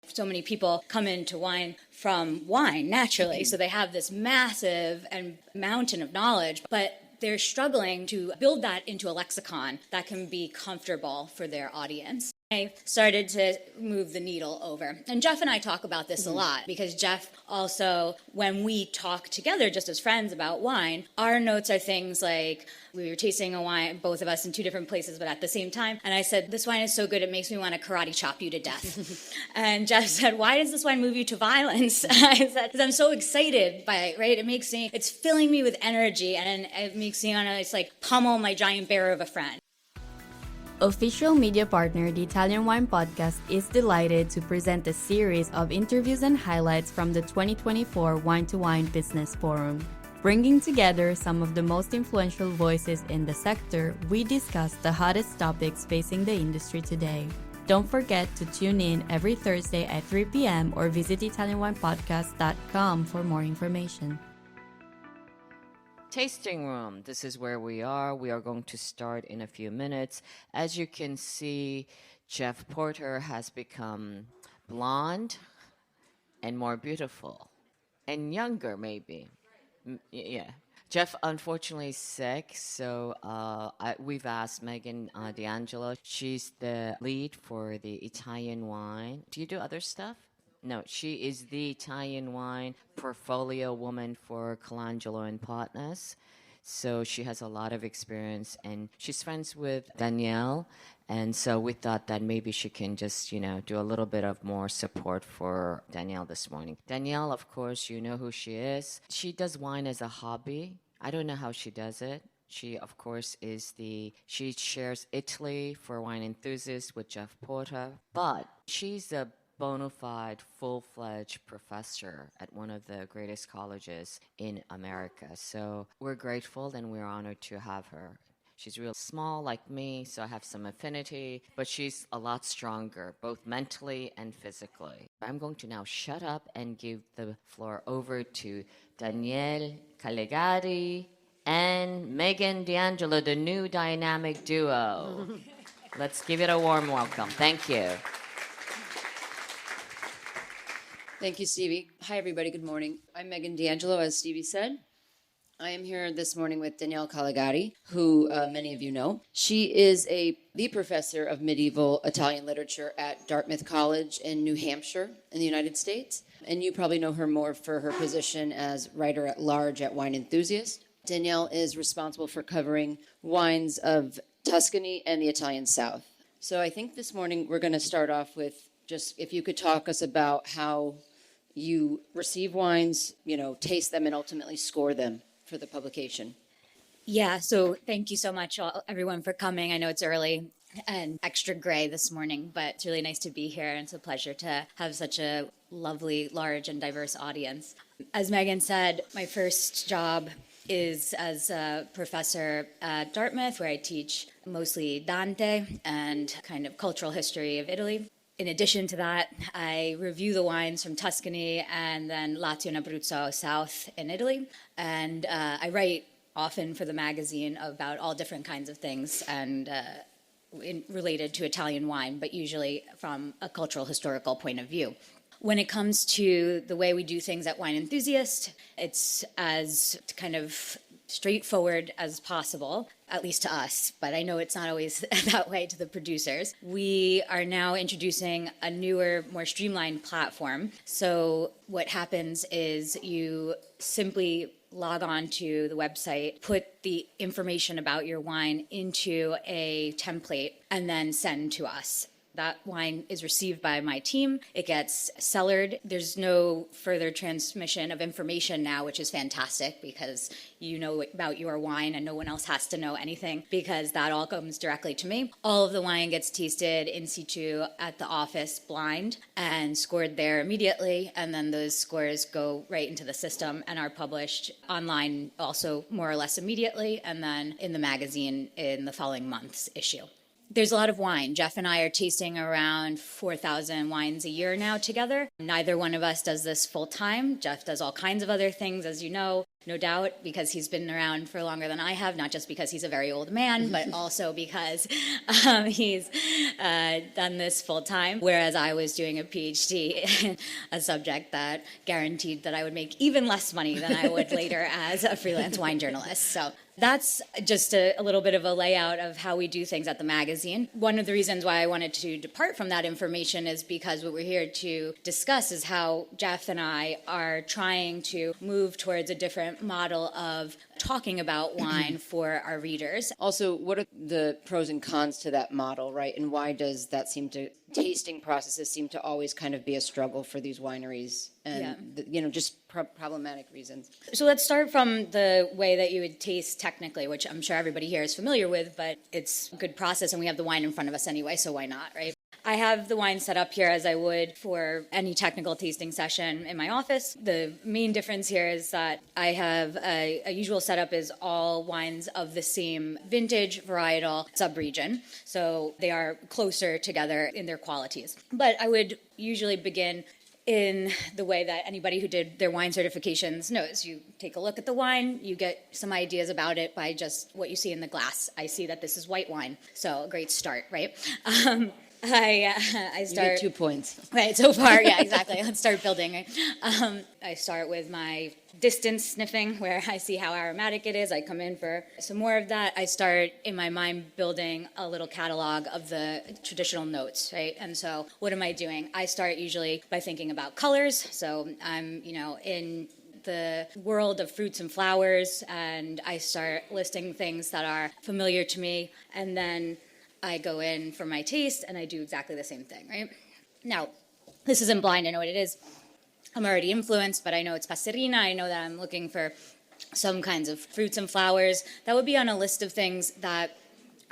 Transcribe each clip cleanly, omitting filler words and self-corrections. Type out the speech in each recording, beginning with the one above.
So many people come into wine from wine naturally, so they have this massive and mountain of knowledge, but they're struggling to build that into a lexicon that can be comfortable for their audience. I started to move the needle over. And Jeff and I talk about this a lot because Jeff also, when we talk together just as friends about wine, our notes are things like we were tasting a wine, both of us in two different places, but at the same time. And I said, this wine is so good, it makes me want to karate chop you to death. And Jeff said, why does this wine move you to violence? I said, because I'm so excited by it, right? It's filling me with energy and it makes me want to, it's like pummel my giant bear of a friend. Official media partner, the Italian Wine Podcast, is delighted to present a series of interviews and highlights from the 2024 Wine2wine Business Forum. Bringing together some of the most influential voices in the sector, we discuss the hottest topics facing the industry today. Don't forget to tune in every Thursday at 3 p.m. or visit ItalianWinePodcast.com for more information. Tasting room. This is where we are. We are going to start in a few minutes. As you can see, Jeff Porter has become blonde and more beautiful and younger, maybe. Yeah. Jeff, unfortunately, is sick, so we've asked Megan D'Angelo. She's the lead for the Italian wine. Do you do other stuff? No, she is the Italian wine portfolio woman for Callegari and Partners. So she has a lot of experience, and she's friends with Danielle. And so we thought that maybe she can just, do a little bit of more support for Danielle this morning. Danielle, of course, you know who she is. She does wine as a hobby. I don't know how she does it. She, of course, she shares Italy for wine enthusiasts with Jeff Porter. But she's a bona fide, full-fledged professor at one of the greatest colleges in America. So we're grateful and we're honored to have her. She's real small like me, so I have some affinity, but she's a lot stronger, both mentally and physically. I'm going to now shut up and give the floor over to Danielle Callegari and Megan D'Angelo, the new dynamic duo. Let's give it a warm welcome. Thank you. Thank you, Stevie. Hi, everybody. Good morning. I'm Megan D'Angelo, as Stevie said. I am here this morning with Danielle Callegari, who many of you know. She is the professor of medieval Italian literature at Dartmouth College in New Hampshire in the United States. And you probably know her more for her position as writer at large at Wine Enthusiast. Danielle is responsible for covering wines of Tuscany and the Italian South. So I think this morning we're going to start off with just if you could talk us about how you receive wines, taste them, and ultimately score them for the publication. Yeah, so thank you so much, everyone, for coming. I know it's early and extra gray this morning, but it's really nice to be here, and it's a pleasure to have such a lovely, large, and diverse audience. As Megan said, my first job is as a professor at Dartmouth, where I teach mostly Dante and kind of cultural history of Italy. In addition to that, I review the wines from Tuscany and then Lazio and Abruzzo South in Italy. And I write often for the magazine about all different kinds of things and related to Italian wine, but usually from a cultural historical point of view. When it comes to the way we do things at Wine Enthusiast, it's as kind of straightforward as possible, at least to us, but I know it's not always that way to the producers. We are now introducing a newer, more streamlined platform. So what happens is you simply log on to the website, put the information about your wine into a template, and then send to us. That wine is received by my team. It gets cellared. There's no further transmission of information now, which is fantastic because you know about your wine and no one else has to know anything because that all comes directly to me. All of the wine gets tasted in situ at the office blind and scored there immediately. And then those scores go right into the system and are published online also more or less immediately and then in the magazine in the following month's issue. There's a lot of wine. Jeff and I are tasting around 4,000 wines a year now together. Neither one of us does this full time. Jeff does all kinds of other things, as you know. no doubt, because he's been around for longer than I have, not just because he's a very old man, but also because he's done this full time, whereas I was doing a PhD in a subject that guaranteed that I would make even less money than I would later as a freelance wine journalist. So that's just a little bit of a layout of how we do things at the magazine. One of the reasons why I wanted to depart from that information is because what we're here to discuss is how Jeff and I are trying to move towards a different model of talking about wine for our readers. Also, what are the pros and cons to that model, right? And why does that tasting processes seem to always kind of be a struggle for these wineries and, just problematic reasons? So let's start from the way that you would taste technically, which I'm sure everybody here is familiar with, but it's a good process and we have the wine in front of us anyway, so why not, right? I have the wine set up here as I would for any technical tasting session in my office. The main difference here is that I have a usual setup is all wines of the same vintage, varietal, sub-region. So they are closer together in their qualities. But I would usually begin in the way that anybody who did their wine certifications knows. You take a look at the wine, you get some ideas about it by just what you see in the glass. I see that this is white wine, so a great start, right? I start. You get 2 points. Right, so far, yeah, exactly. Let's start building. I start with my distance sniffing, where I see how aromatic it is. I come in for some more of that. I start, in my mind, building a little catalog of the traditional notes, right? And so what am I doing? I start usually by thinking about colors. So I'm, in the world of fruits and flowers, and I start listing things that are familiar to me, and then I go in for my taste, and I do exactly the same thing, right? Now, this isn't blind. I know what it is. I'm already influenced, but I know it's passerina. I know that I'm looking for some kinds of fruits and flowers. That would be on a list of things that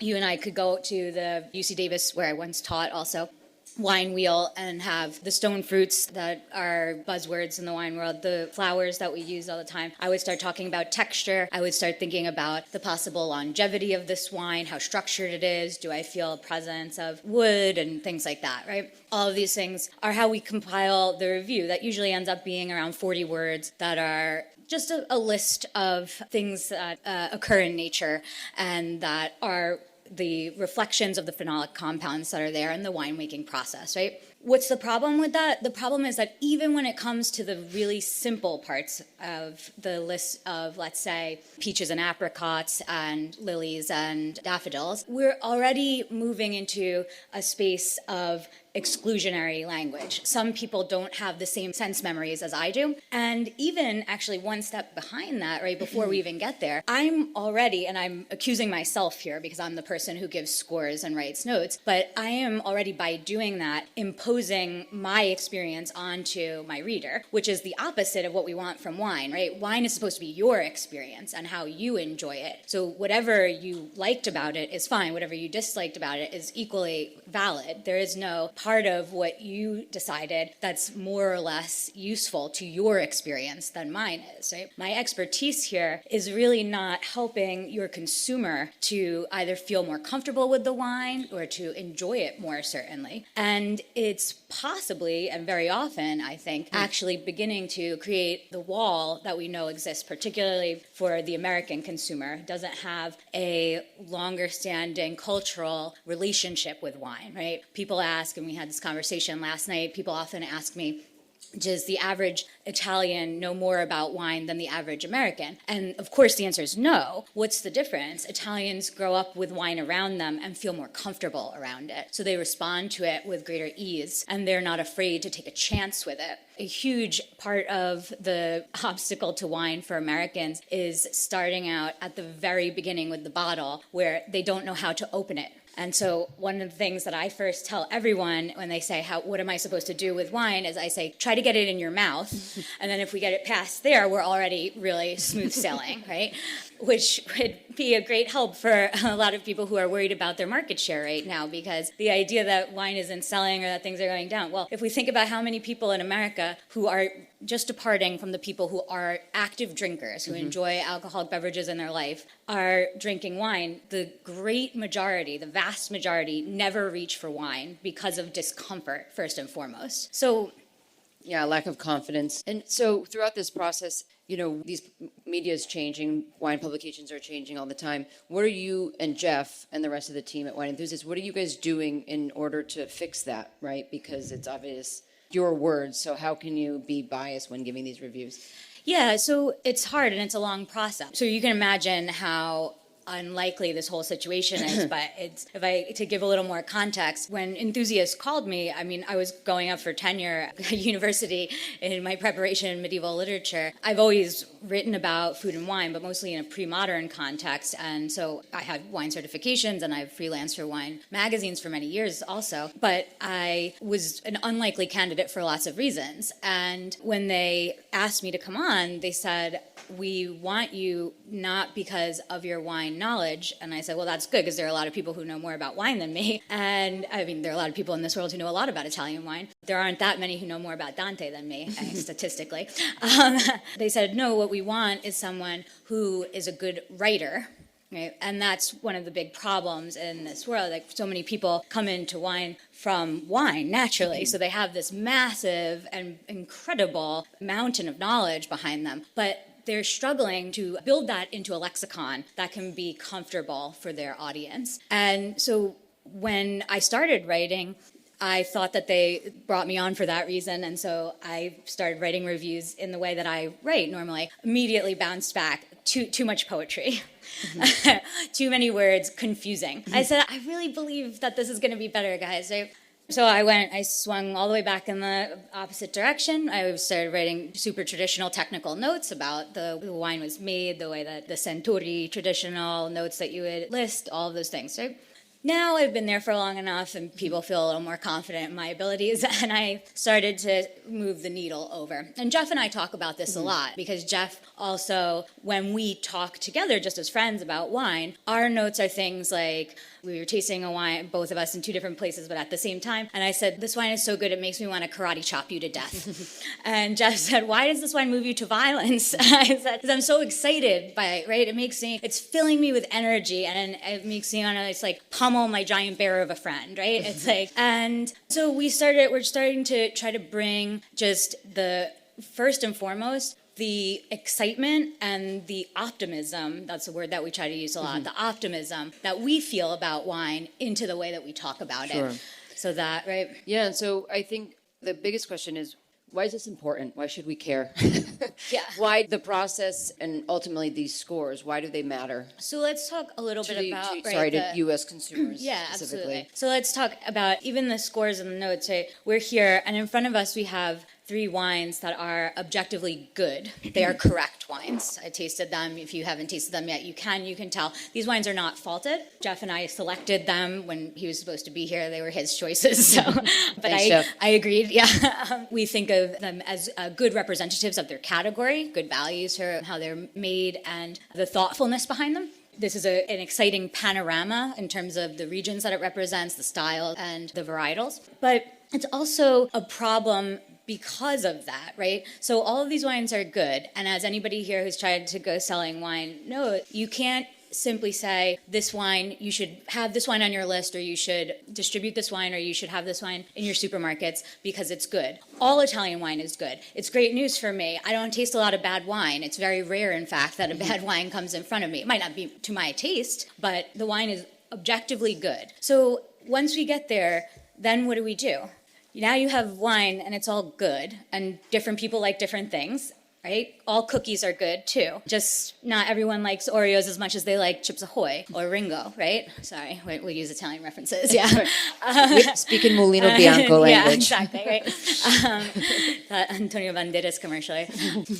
you and I could go to the UC Davis, where I once taught also, wine wheel, and have the stone fruits that are buzzwords in the wine world, the flowers that we use all the time. I would start talking about texture. I would start thinking about the possible longevity of this wine, how structured it is. Do I feel a presence of wood and things like that, right? All of these things are how we compile the review. That usually ends up being around 40 words that are just a list of things that occur in nature and that are the reflections of the phenolic compounds that are there in the winemaking process, right? What's the problem with that? The problem is that even when it comes to the really simple parts of the list of, let's say, peaches and apricots and lilies and daffodils, we're already moving into a space of exclusionary language. Some people don't have the same sense memories as I do. And even actually one step behind that, right, before we even get there, I'm already, and I'm accusing myself here because I'm the person who gives scores and writes notes, but I am already, by doing that, imposing my experience onto my reader, which is the opposite of what we want from wine, right? Wine is supposed to be your experience and how you enjoy it. So whatever you liked about it is fine. Whatever you disliked about it is equally valid. There is no part of what you decided that's more or less useful to your experience than mine is, right? My expertise here is really not helping your consumer to either feel more comfortable with the wine or to enjoy it more, certainly. And it's possibly, and very often, I think, actually beginning to create the wall that we know exists, particularly for the American consumer, doesn't have a longer standing cultural relationship with wine, right? People ask, and we had this conversation last night, people often ask me, does the average Italian know more about wine than the average American? And of course the answer is no. What's the difference? Italians grow up with wine around them and feel more comfortable around it. So they respond to it with greater ease and they're not afraid to take a chance with it. A huge part of the obstacle to wine for Americans is starting out at the very beginning with the bottle where they don't know how to open it. And so one of the things that I first tell everyone when they say, what am I supposed to do with wine, is I say, try to get it in your mouth. And then if we get it past there, we're already really smooth sailing, right? Which would be a great help for a lot of people who are worried about their market share right now, because the idea that wine isn't selling or that things are going down. Well, if we think about how many people in America who are just departing from the people who are active drinkers, who enjoy alcoholic beverages in their life, are drinking wine, the great majority, the vast majority, never reach for wine because of discomfort, first and foremost. So, yeah, lack of confidence. And so throughout this process, these media is changing, wine publications are changing all the time. What are you and Jeff and the rest of the team at Wine Enthusiasts, what are you guys doing in order to fix that, right? Because it's obvious your words, so how can you be biased when giving these reviews? Yeah, so it's hard and it's a long process. So you can imagine how unlikely this whole situation is, but to give a little more context, when Enthusiasts called me, I mean, I was going up for tenure at university in my preparation in medieval literature. I've always written about food and wine, but mostly in a pre-modern context, and so I have wine certifications and I've freelanced for wine magazines for many years also, but I was an unlikely candidate for lots of reasons, and when they asked me to come on, they said, we want you not because of your wine knowledge. And I said, well, that's good because there are a lot of people who know more about wine than me. And I mean, there are a lot of people in this world who know a lot about Italian wine. There aren't that many who know more about Dante than me, statistically. They said, no, what we want is someone who is a good writer. Right? And that's one of the big problems in this world. Like, so many people come into wine from wine naturally. So they have this massive and incredible mountain of knowledge behind them. But they're struggling to build that into a lexicon that can be comfortable for their audience. And so when I started writing, I thought that they brought me on for that reason. And so I started writing reviews in the way that I write normally. Immediately bounced back. Too much poetry. Mm-hmm. Too many words, confusing. Mm-hmm. I said, I really believe that this is going to be better, guys. So I swung all the way back in the opposite direction. I started writing super traditional technical notes about the wine was made, the way that the Centuri traditional notes that you would list, all of those things. So now I've been there for long enough and people feel a little more confident in my abilities, and I started to move the needle over. And Jeff and I talk about this a lot because Jeff also, when we talk together just as friends about wine, our notes are things like, we were tasting a wine, both of us in two different places, but at the same time. And I said, this wine is so good, it makes me want to karate chop you to death. And Jeff said, why does this wine move you to violence? I said, because I'm so excited by it, right? It's filling me with energy, and it makes me want to, it's like pummel my giant bear of a friend, right? It's like, and so we're starting to try to bring just first and foremost, the excitement and the optimism, that's a word that we try to use a lot, the optimism that we feel about wine into the way that we talk about it. So that, right? Yeah, and so I think the biggest question is, why is this important? Why should we care? Yeah. Why the process and ultimately these scores, why do they matter? So let's talk a little bit about... to U.S. consumers yeah, specifically. Absolutely. So let's talk about even the scores and the notes. Right? We're here, and in front of us we have 3 wines that are objectively good. They are correct wines. I tasted them. If you haven't tasted them yet, you can tell. These wines are not faulted. Jeff and I selected them when he was supposed to be here. They were his choices. So, but Thanks, I agreed. Yeah, we think of them as good representatives of their category, good values for how they're made, and the thoughtfulness behind them. This is an exciting panorama in terms of the regions that it represents, the style, and the varietals. But it's also a problem because of that, right? So all of these wines are good, and as anybody here who's tried to go selling wine knows, you can't simply say, this wine, you should have this wine on your list, or you should distribute this wine, or you should have this wine in your supermarkets because it's good. All Italian wine is good. It's great news for me. I don't taste a lot of bad wine. It's very rare, in fact, that a bad wine comes in front of me. It might not be to my taste, but the wine is objectively good. So once we get there, then what do? Now you have wine and it's all good, and different people like different things, right? All cookies are good too. Just not everyone likes Oreos as much as they like Chips Ahoy or Ringo, right? Sorry, we use Italian references, yeah. Speaking Mulino Bianco language. Yeah, exactly, right? That Antonio Banderas commercial. Right?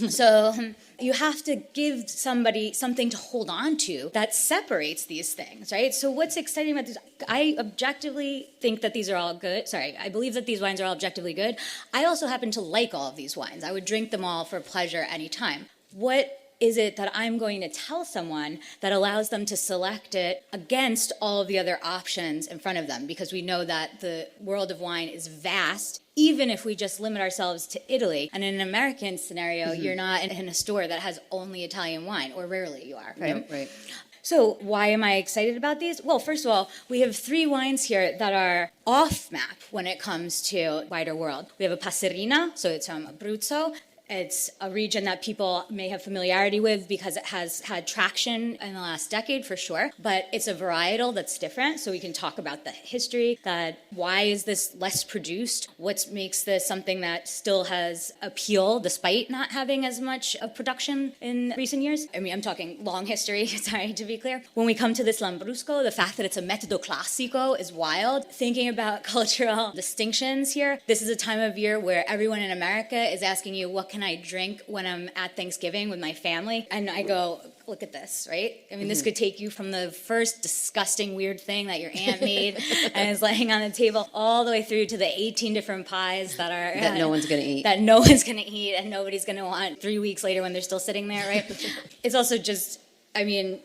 So you have to give somebody something to hold on to that separates these things, right? So what's exciting about this? I objectively think that these are all good. I believe that these wines are all objectively good. I also happen to like all of these wines. I would drink them all for pleasure anytime. What is it that I'm going to tell someone that allows them to select it against all of the other options in front of them? Because we know that the world of wine is vast, even if we just limit ourselves to Italy. And in an American scenario, you're not in a store that has only Italian wine, or rarely you are, right? No, right. So why am I excited about these? Well, first of all, we have 3 wines here that are off map when it comes to wider world. We have a Passerina, so it's from Abruzzo, It's a region that people may have familiarity with because it has had traction in the last decade for sure, but it's a varietal that's different. So we can talk about the history, that why is this less produced? What makes this something that still has appeal despite not having as much of production in recent years? I mean, I'm talking long history, sorry, to be clear. When we come to this Lambrusco, the fact that it's a metodo classico is wild. Thinking about cultural distinctions here, this is a time of year where everyone in America is asking you, what can I drink when I'm at Thanksgiving with my family? And I go, look at this, right? I mean, this could take you from the first disgusting weird thing that your aunt made and is laying on the table all the way through to the 18 different pies that are... That no one's going to eat. That no one's going to eat and nobody's going to want 3 weeks later when they're still sitting there, right? It's also just, I mean...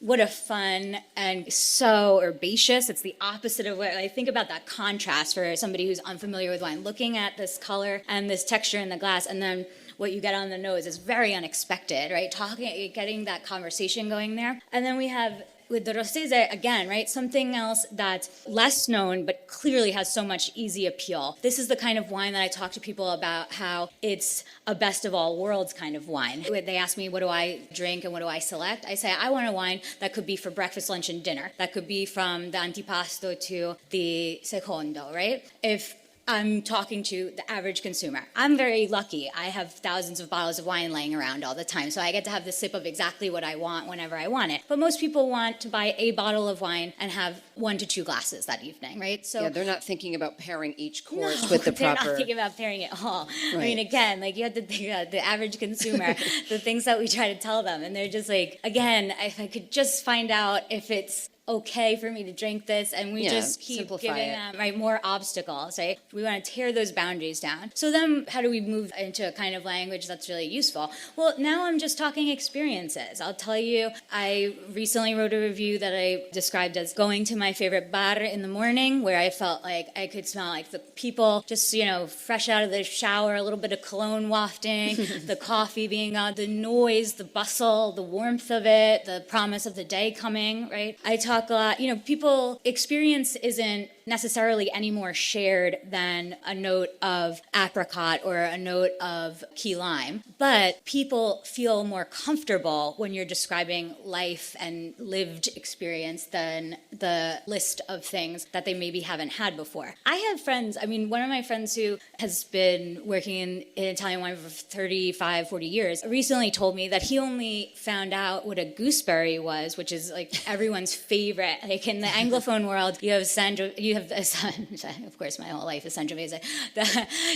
What a fun and so herbaceous. It's the opposite of what I think about, that contrast for somebody who's unfamiliar with wine. Looking at this color and this texture in the glass, and then what you get on the nose is very unexpected, right? Getting that conversation going there. And then we have, with the Rosese, again, right, something else that's less known but clearly has so much easy appeal. This is the kind of wine that I talk to people about, how it's a best of all worlds kind of wine. They ask me, what do I drink and what do I select? I say, I want a wine that could be for breakfast, lunch, and dinner. That could be from the antipasto to the secondo, right? If I'm talking to the average consumer, I'm very lucky. I have thousands of bottles of wine laying around all the time, so I get to have the sip of exactly what I want whenever I want it. But most people want to buy a bottle of wine and have 1 to 2 glasses that evening, right? So yeah, they're not thinking about pairing each course with the they're proper... not thinking about pairing it all. Right. I mean, again, like, you have to think about the average consumer, the things that we try to tell them, and they're just like, again, if I could just find out if it's okay for me to drink this, and we just keep giving them more obstacles, right? We want to tear those boundaries down. So then how do we move into a kind of language that's really useful? Well, now I'm just talking experiences. I'll tell you, I recently wrote a review that I described as going to my favorite bar in the morning, where I felt like I could smell like the people just, fresh out of the shower, a little bit of cologne wafting, the coffee being on, the noise, the bustle, the warmth of it, the promise of the day coming, right? I talk a lot, people experience isn't necessarily any more shared than a note of apricot or a note of key lime, but people feel more comfortable when you're describing life and lived experience than the list of things that they maybe haven't had before. I have friends, one of my friends who has been working in Italian wine for 35, 40 years, recently told me that he only found out what a gooseberry was, which is like everyone's favorite. Like in the Anglophone world, you have of course, my whole life is Sangiovese.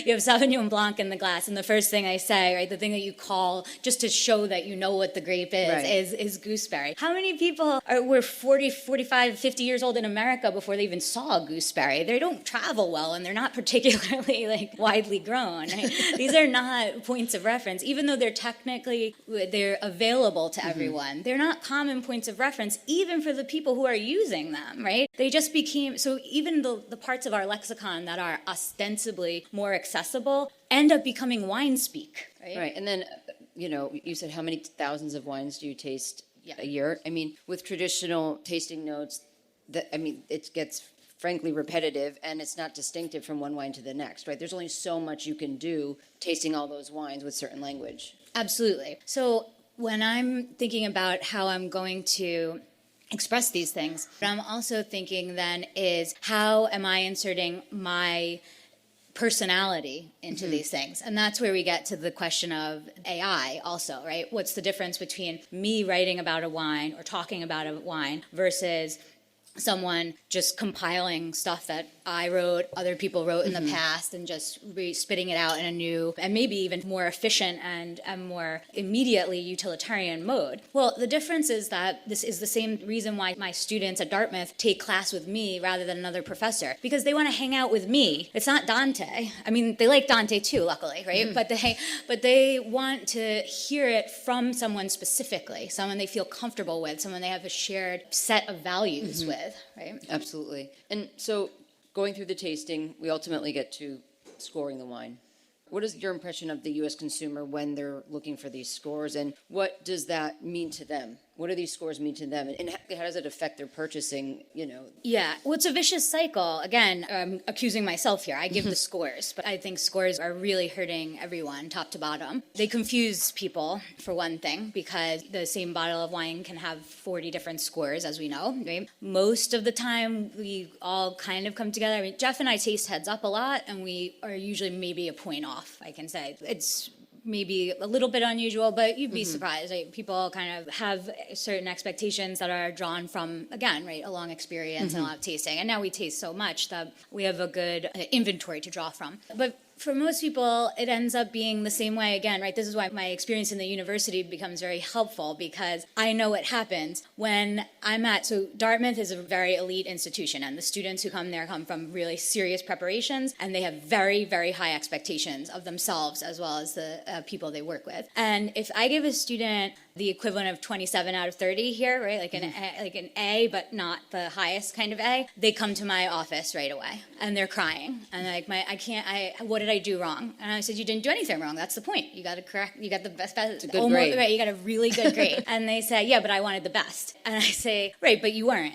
You have Sauvignon Blanc in the glass, and the first thing I say, right, the thing that you call just to show that you know what the grape is, right, is gooseberry. How many people were 40, 45, 50 years old in America before they even saw a gooseberry? They don't travel well, and they're not particularly widely grown. Right? These are not points of reference, even though they're available to everyone. They're not common points of reference, even for the people who are using them. Right? They just became so. Even the parts of our lexicon that are ostensibly more accessible end up becoming wine speak. Right. And then, you said how many thousands of wines do you taste a year? With traditional tasting notes, it gets frankly repetitive, and it's not distinctive from one wine to the next, right? There's only so much you can do tasting all those wines with certain language. Absolutely. So when I'm thinking about how I'm going to express these things, what I'm also thinking then is, how am I inserting my personality into these things? And that's where we get to the question of AI also, right? What's the difference between me writing about a wine or talking about a wine versus someone just compiling stuff that I wrote, other people wrote in the past, and just spitting it out in a new and maybe even more efficient and a more immediately utilitarian mode. Well, the difference is that this is the same reason why my students at Dartmouth take class with me rather than another professor, because they want to hang out with me. It's not Dante. They like Dante too, luckily, right? But they want to hear it from someone specifically, someone they feel comfortable with, someone they have a shared set of values with. Right? Absolutely. And so going through the tasting, we ultimately get to scoring the wine. What is your impression of the U.S. consumer when they're looking for these scores, and what does that mean to them? What do these scores mean to them? And how does it affect their purchasing, Yeah, well, it's a vicious cycle. Again, I'm accusing myself here. I give the scores, but I think scores are really hurting everyone, top to bottom. They confuse people, for one thing, because the same bottle of wine can have 40 different scores, as we know, right? Most of the time, we all kind of come together. I mean, Jeff and I taste heads up a lot, and we are usually maybe a point off, I can say. It's maybe a little bit unusual, but you'd be surprised. Like, people kind of have certain expectations that are drawn from, again, right, a long experience and a lot of tasting. And now we taste so much that we have a good inventory to draw from. But for most people, it ends up being the same way again, right? This is why my experience in the university becomes very helpful, because I know what happens when so Dartmouth is a very elite institution, and the students who come there come from really serious preparations, and they have very, very high expectations of themselves as well as the people they work with. And if I give a student the equivalent of 27 out of 30 here, right? Like an A, but not the highest kind of A. They come to my office right away and they're crying. And what did I do wrong? And I said, you didn't do anything wrong. That's the point. You got the best. It's a good grade. Right, you got a really good grade. And they say, yeah, but I wanted the best. And I say, right, but you weren't.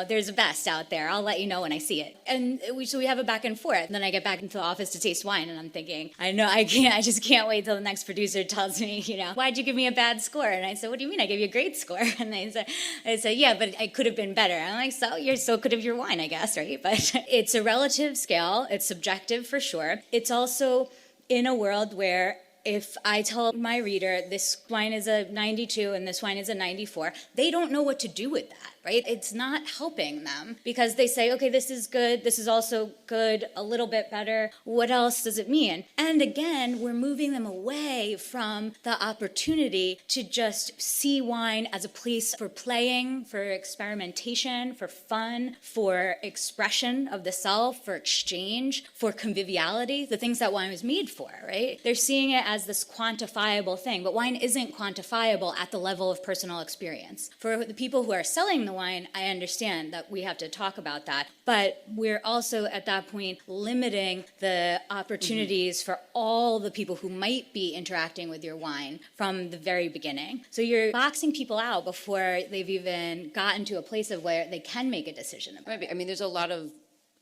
There's a best out there. I'll let you know when I see it. And so we have a back and forth. And then I get back into the office to taste wine, and I'm thinking, I just can't wait till the next producer tells me, why'd you give me a bad score? And I said, what do you mean? I gave you a great score. And I said, yeah, but I could have been better. I'm like, so could have your wine, I guess, right? But it's a relative scale. It's subjective for sure. It's also in a world where if I tell my reader this wine is a 92 and this wine is a 94, they don't know what to do with that, right? It's not helping them, because they say, okay, this is good, this is also good, a little bit better. What else does it mean? And again, we're moving them away from the opportunity to just see wine as a place for playing, for experimentation, for fun, for expression of the self, for exchange, for conviviality, the things that wine was made for, right? They're seeing it as this quantifiable thing, but wine isn't quantifiable at the level of personal experience. For the people who are selling the wine, I understand that we have to talk about that, but we're also at that point limiting the opportunities for all the people who might be interacting with your wine from the very beginning. So you're boxing people out before they've even gotten to a place of where they can make a decision about it. I mean, there's a lot of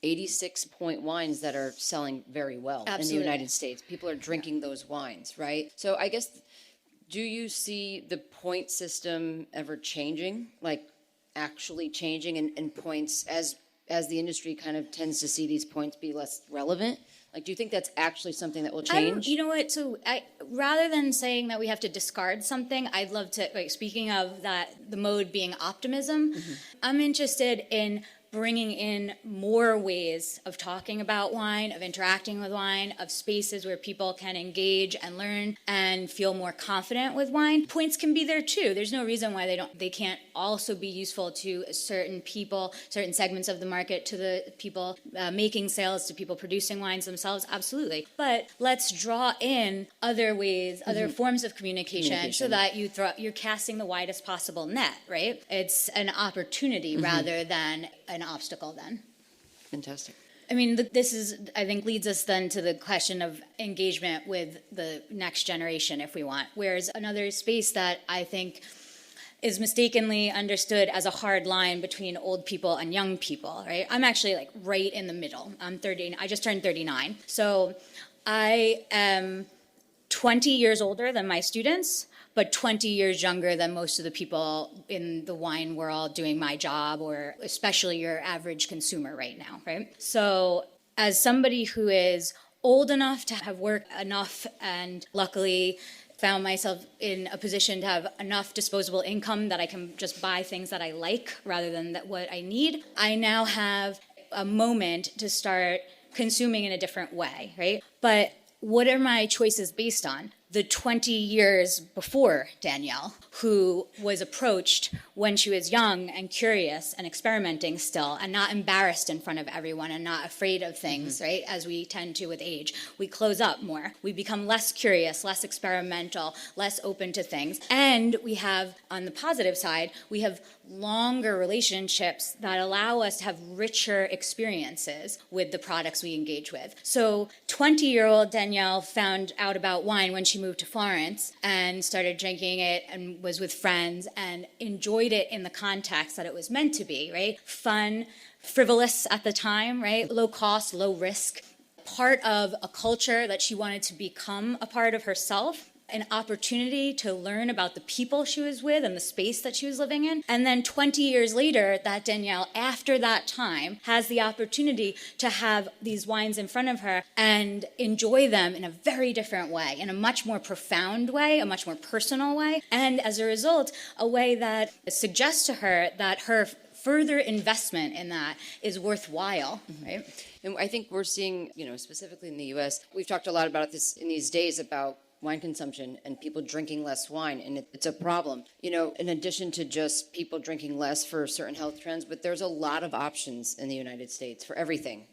86-point wines that are selling very well in the United States. People are drinking those wines, right? So I guess, do you see the point system ever changing, like actually changing, and points as the industry kind of tends to see these points be less relevant? Like, do you think that's actually something that will change? You know what? So rather than saying that we have to discard something, I'd love to, speaking of that, the mode being optimism, I'm interested in bringing in more ways of talking about wine, of interacting with wine, of spaces where people can engage and learn and feel more confident with wine. Points can be there too. There's no reason why they can't also be useful to certain people, certain segments of the market, to the people making sales, to people producing wines themselves. Absolutely. But let's draw in other ways, other forms of communication so that you're casting the widest possible net, right? It's an opportunity rather than an obstacle then. Fantastic. I mean, I think, leads us then to the question of engagement with the next generation, if we want. Whereas another space that I think is mistakenly understood as a hard line between old people and young people, right? I'm actually right in the middle. I'm 30, I just turned 39. So I am 20 years older than my students, but 20 years younger than most of the people in the wine world doing my job, or especially your average consumer right now, right? So as somebody who is old enough to have worked enough and luckily found myself in a position to have enough disposable income that I can just buy things that I like rather than what I need, I now have a moment to start consuming in a different way, right? But what are my choices based on? The 20 years before Danielle, who was approached when she was young and curious and experimenting still, and not embarrassed in front of everyone and not afraid of things, right? As we tend to with age. We close up more. We become less curious, less experimental, less open to things. And we have, on the positive side, we have longer relationships that allow us to have richer experiences with the products we engage with. So 20-year-old Danielle found out about wine when she she moved to Florence and started drinking it and was with friends and enjoyed it in the context that it was meant to be, right? Fun, frivolous at the time, right? Low cost, low risk. Part of a culture that she wanted to become a part of herself, an opportunity to learn about the people she was with and the space that she was living in. And then 20 years later, that Danielle, after that time, has the opportunity to have these wines in front of her and enjoy them in a very different way, in a much more profound way, a much more personal way. And as a result, a way that suggests to her that her further investment in that is worthwhile, right? And I think we're seeing, specifically in the U.S., we've talked a lot about this in these days about wine consumption and people drinking less wine, and it's a problem. In addition to just people drinking less for certain health trends, but there's a lot of options in the United States for everything.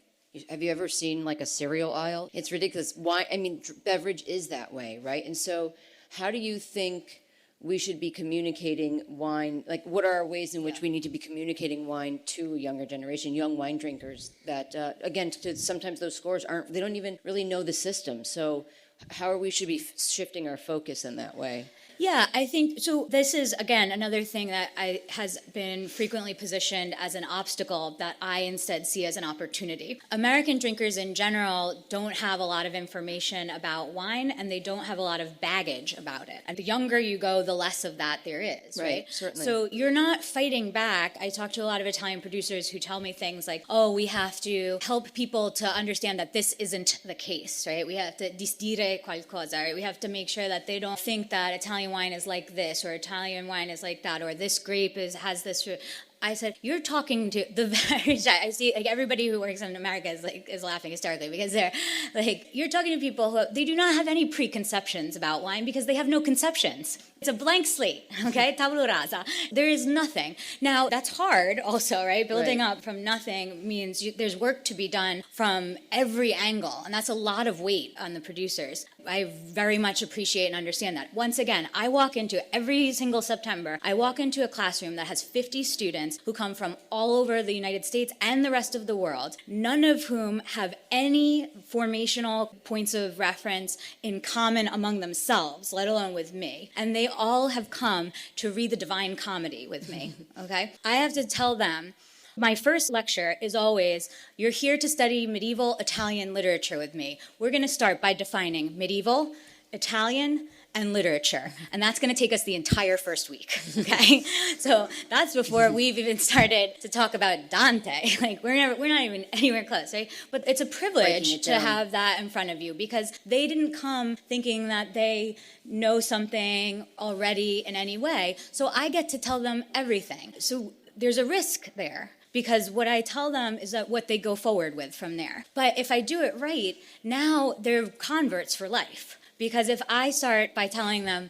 Have you ever seen like a cereal aisle? It's ridiculous. Wine, beverage is that way, right? And so how do you think we should be communicating wine? Like, what are our ways in which we need to be communicating wine to a younger generation, young wine drinkers that, again, sometimes those scores they don't even really know the system. So how should we be shifting our focus in that way? Yeah, I think so. This is, again, another thing that has been frequently positioned as an obstacle that I instead see as an opportunity. American drinkers in general don't have a lot of information about wine, and they don't have a lot of baggage about it. And the younger you go, the less of that there is, right? Certainly. So you're not fighting back. I talk to a lot of Italian producers who tell me things like, oh, we have to help people to understand that this isn't the case, right? We have to disdire qualcosa, right? We have to make sure that they don't think that Italian wine is like this, or Italian wine is like that, or this grape has this. I said, you're talking to the very, I see like everybody who works in America is laughing hysterically because they're like, you're talking to people who, they do not have any preconceptions about wine because they have no conceptions. It's a blank slate, okay? Tabula rasa. There is nothing. Now, that's hard also, right? Building up from nothing means there's work to be done from every angle, and that's a lot of weight on the producers. I very much appreciate and understand that. Once again, I walk into every single September, I walk into a classroom that has 50 students who come from all over the United States and the rest of the world, none of whom have any formational points of reference in common among themselves, let alone with me. And they all have come to read the Divine Comedy with me, okay? I have to tell them, my first lecture is always, you're here to study medieval Italian literature with me. We're going to start by defining medieval, Italian, and literature. And that's going to take us the entire first week, okay? So that's before we've even started to talk about Dante. Like, we're not even anywhere close, right? But it's a privilege to have that in front of you because they didn't come thinking that they know something already in any way. So I get to tell them everything. So there's a risk there, because what I tell them is that what they go forward with from there. But if I do it right, now they're converts for life. Because if I start by telling them,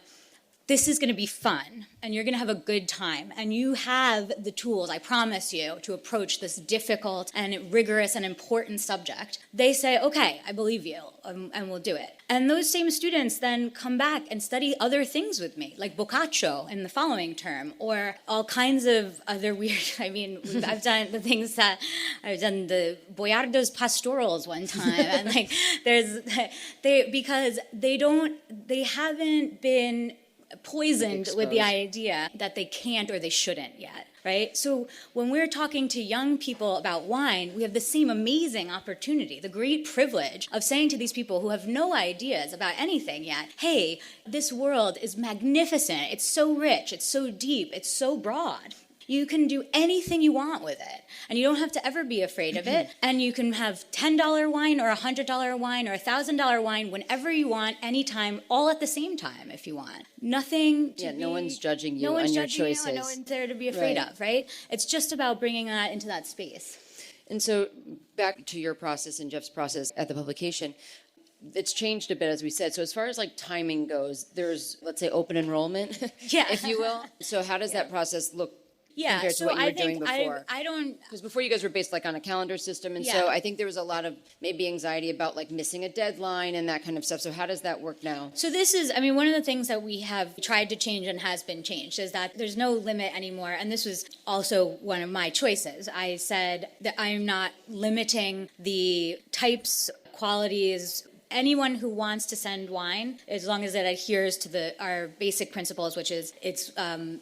this is going to be fun, and you're going to have a good time, and you have the tools, I promise you, to approach this difficult and rigorous and important subject, they say, okay, I believe you, and we'll do it. And those same students then come back and study other things with me, like Boccaccio in the following term, or all kinds of other weird, I've done the things that, I've done the Boiardo's pastorals one time, and like, because they haven't been poisoned with the idea that they can't or they shouldn't yet, right? So when we're talking to young people about wine, we have the same amazing opportunity, the great privilege of saying to these people who have no ideas about anything yet, hey, this world is magnificent, it's so rich, it's so deep, it's so broad. You can do anything you want with it, and you don't have to ever be afraid of it, and you can have $10 wine or $100 wine or $1,000 wine whenever you want, anytime, all at the same time if you want. Nothing to no one's judging you on your choices. No one's there to be afraid of, right? It's just about bringing that into that space. And so back to your process and Jeff's process at the publication, it's changed a bit, as we said. So as far as like timing goes, there's, let's say, open enrollment, if you will. So how does that process look compared to what you were doing before? I don't... Because before you guys were based like on a calendar system, and so I think there was a lot of maybe anxiety about like missing a deadline and that kind of stuff. So how does that work now? So this is, one of the things that we have tried to change and has been changed is that there's no limit anymore, and this was also one of my choices. I said that I am not limiting the types, qualities, anyone who wants to send wine, as long as it adheres to our basic principles, which is it's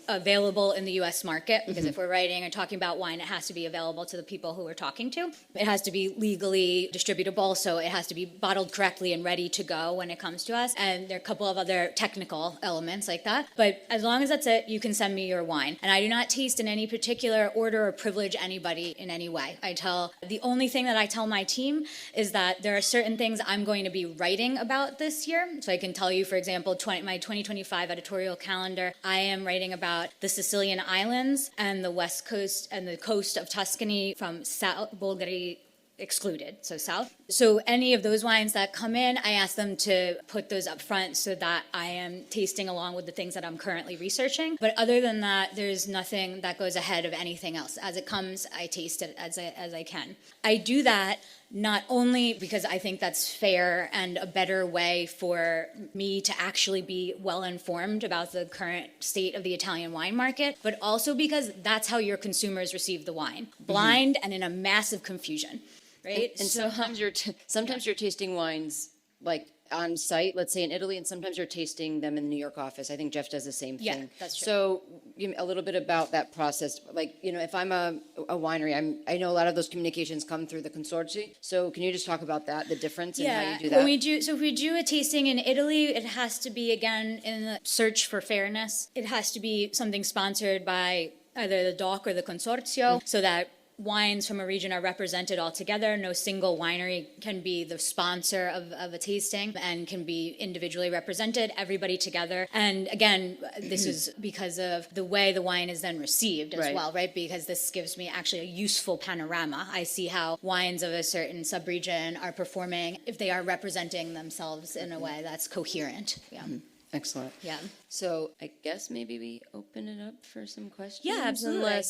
available in the U.S. market, because if we're writing and talking about wine, it has to be available to the people who we're talking to. It has to be legally distributable, so it has to be bottled correctly and ready to go when it comes to us. And there are a couple of other technical elements like that. But as long as that's it, you can send me your wine. And I do not taste in any particular order or privilege anybody in any way. The only thing that I tell my team is that there are certain things I'm going to be writing about this year. So I can tell you, for example, my 2025 editorial calendar, I am writing about the Sicilian Islands and the west coast and the coast of Tuscany from South Bulgaria excluded, so south. So any of those wines that come in, I ask them to put those up front so that I am tasting along with the things that I'm currently researching. But other than that, there's nothing that goes ahead of anything else. As it comes, I taste it as I can. I do that not only because I think that's fair and a better way for me to actually be well informed about the current state of the Italian wine market, but also because that's how your consumers receive the wine, blind and in a massive confusion. Right? And sometimes you're tasting wines like on site, let's say in Italy, and sometimes you're tasting them in the New York office. I think Jeff does the same thing. Yeah, that's true. So a little bit about that process. Like, if I'm a winery, I know a lot of those communications come through the consortium. So can you just talk about that, the difference and how you do that? If we do a tasting in Italy, it has to be, again, in the search for fairness. It has to be something sponsored by either the DOC or the consortio, so that wines from a region are represented all together. No single winery can be the sponsor of a tasting and can be individually represented, everybody together. And again, this is because of the way the wine is then received as well, right? Because this gives me actually a useful panorama. I see how wines of a certain subregion are performing if they are representing themselves in a way that's coherent. Yeah. Excellent. Yeah. So I guess maybe we open it up for some questions. Yeah, absolutely.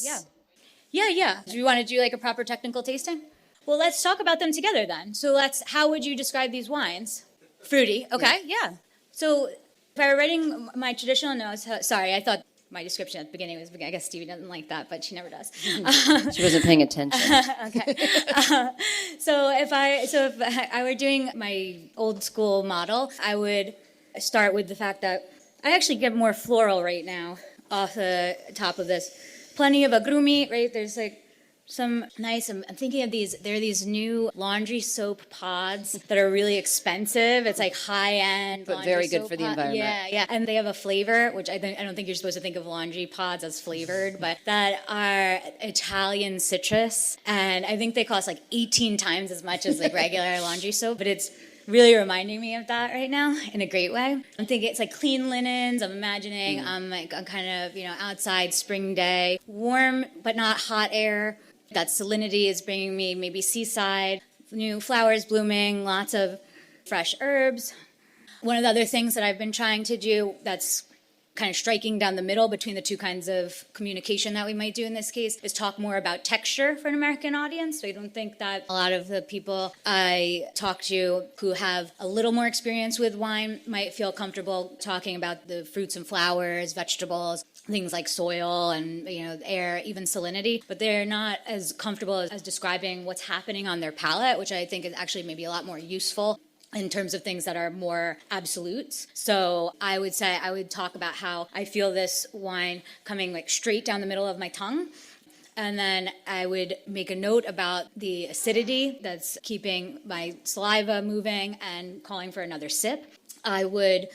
Yeah. Do you want to do like a proper technical tasting? Well, let's talk about them together then. So how would you describe these wines? Fruity. Okay, yeah. So if I were writing my traditional notes, sorry, I thought my description at the beginning was, I guess Stevie doesn't like that, but she never does. She wasn't paying attention. Okay. So if I were doing my old school model, I would start with the fact that I actually get more floral right now off the top of this. Plenty of agrumi, right? There's like some nice, I'm thinking of there are these new laundry soap pods that are really expensive. It's like high-end but very good for the environment. Yeah. And they have a flavor, which I don't think you're supposed to think of laundry pods as flavored, but that are Italian citrus. And I think they cost like 18 times as much as like regular laundry soap, but it's really reminding me of that right now in a great way. I'm thinking it's like clean linens. I'm imagining I'm kind of, outside spring day, warm but not hot air. That salinity is bringing me maybe seaside, new flowers blooming, lots of fresh herbs. One of the other things that I've been trying to do that's kind of striking down the middle between the two kinds of communication that we might do in this case is talk more about texture for an American audience. So I don't think that a lot of the people I talk to who have a little more experience with wine might feel comfortable talking about the fruits and flowers, vegetables, things like soil and air, even salinity, but they're not as comfortable as describing what's happening on their palate, which I think is actually maybe a lot more useful in terms of things that are more absolutes. So I would say I would talk about how I feel this wine coming like straight down the middle of my tongue. And then I would make a note about the acidity that's keeping my saliva moving and calling for another sip. I would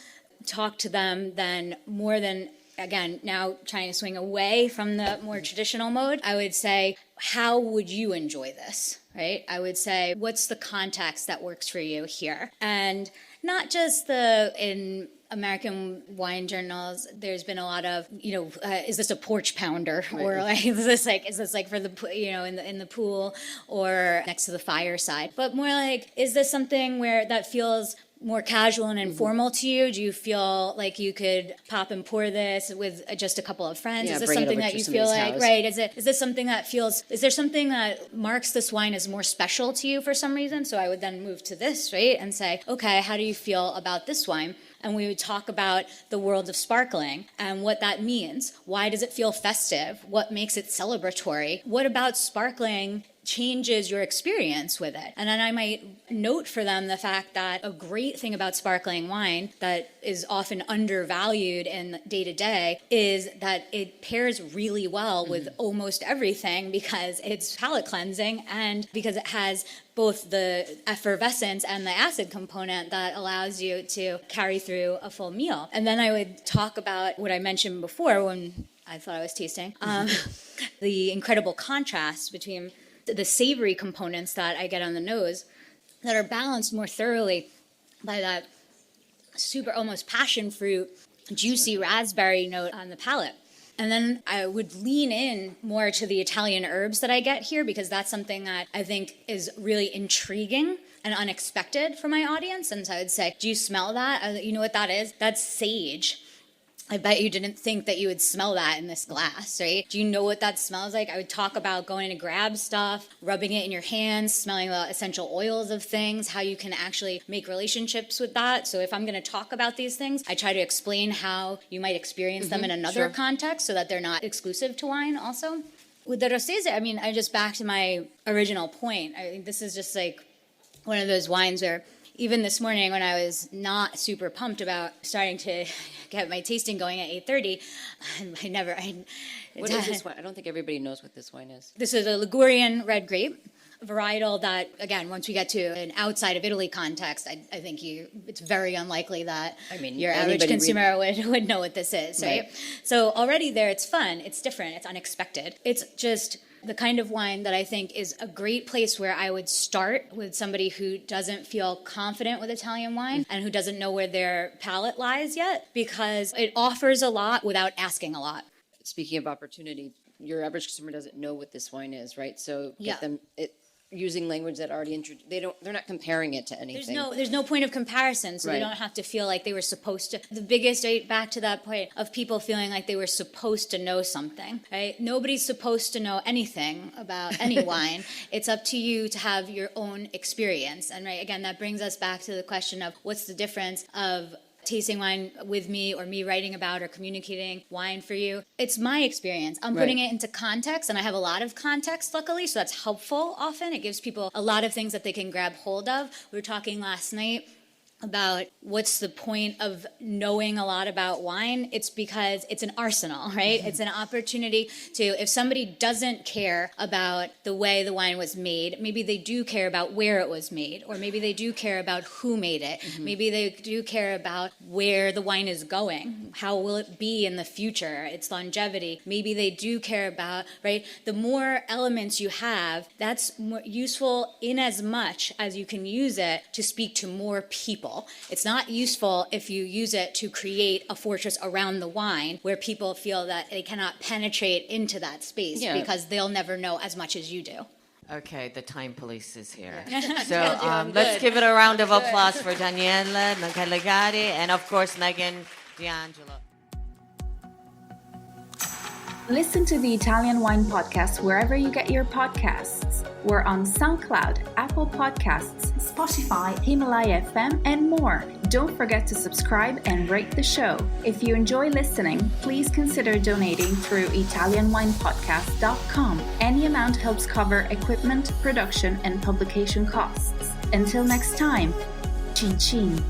talk to them then more than, again, now trying to swing away from the more traditional mode. I would say, how would you enjoy this? Right? I would say, what's the context that works for you here? And not just in American wine journals, there's been a lot of, is this a porch pounder? Right. Or like, is this like for the, in the pool or next to the fireside? But more like, is this something where that feels more casual and informal to you? Do you feel like you could pop and pour this with just a couple of friends? Yeah, is this something that you feel like, house. Right? Is there something that marks this wine as more special to you for some reason? So I would then move to this, right? And say, okay, how do you feel about this wine? And we would talk about the world of sparkling and what that means. Why does it feel festive? What makes it celebratory? What about sparkling changes your experience with it. And then I might note for them the fact that a great thing about sparkling wine that is often undervalued in day to day is that it pairs really well with almost everything because it's palate cleansing and because it has both the effervescence and the acid component that allows you to carry through a full meal. And then I would talk about what I mentioned before when I thought I was tasting, the incredible contrast between the savory components that I get on the nose that are balanced more thoroughly by that super almost passion fruit, juicy raspberry note on the palate. And then I would lean in more to the Italian herbs that I get here because that's something that I think is really intriguing and unexpected for my audience. And so I would say, do you smell that? You know what that is? That's sage. I bet you didn't think that you would smell that in this glass, right? Do you know what that smells like? I would talk about going to grab stuff, rubbing it in your hands, smelling the essential oils of things, how you can actually make relationships with that. So if I'm going to talk about these things, I try to explain how you might experience them in another context so that they're not exclusive to wine also. With the Rosese, I mean, I just back to my original point. I think this is just like one of those wines where even this morning when I was not super pumped about starting to get my tasting going at 8:30, What is this wine? I don't think everybody knows what this wine is. This is a Ligurian red grape varietal that, again, once we get to an outside of Italy context, I think it's very unlikely that your average consumer would know what this is, right? So already there, it's fun, it's different, it's unexpected. It's just the kind of wine that I think is a great place where I would start with somebody who doesn't feel confident with Italian wine and who doesn't know where their palate lies yet, because it offers a lot without asking a lot. Speaking of opportunity, your average consumer doesn't know what this wine is, right? So get them using language that already they're not comparing it to anything. There's no point of comparison, so they don't have to feel like they were supposed to. The biggest, back to that point of people feeling like they were supposed to know something, right? Nobody's supposed to know anything about any wine. It's up to you to have your own experience. And again, that brings us back to the question of what's the difference of tasting wine with me or me writing about or communicating wine for you. It's my experience. I'm putting it into context, and I have a lot of context, luckily, so that's helpful often. It gives people a lot of things that they can grab hold of. We were talking last night about what's the point of knowing a lot about wine. It's because it's an arsenal, right? It's an opportunity to, if somebody doesn't care about the way the wine was made, maybe they do care about where it was made, or maybe they do care about who made it. Maybe they do care about where the wine is going. How will it be in the future? Its longevity. Maybe they do care about, right? The more elements you have, that's more useful in as much as you can use it to speak to more people. It's not useful if you use it to create a fortress around the wine where people feel that they cannot penetrate into that space because they'll never know as much as you do. Okay, the time police is here. So let's give it a round of applause for Danielle, Callegari, and of course Megan D'Angelo. Listen to the Italian Wine Podcast wherever you get your podcasts. We're on SoundCloud, Apple Podcasts, Spotify, Himalaya FM, and more. Don't forget to subscribe and rate the show. If you enjoy listening, please consider donating through ItalianWinePodcast.com. Any amount helps cover equipment, production, and publication costs. Until next time, cin cin.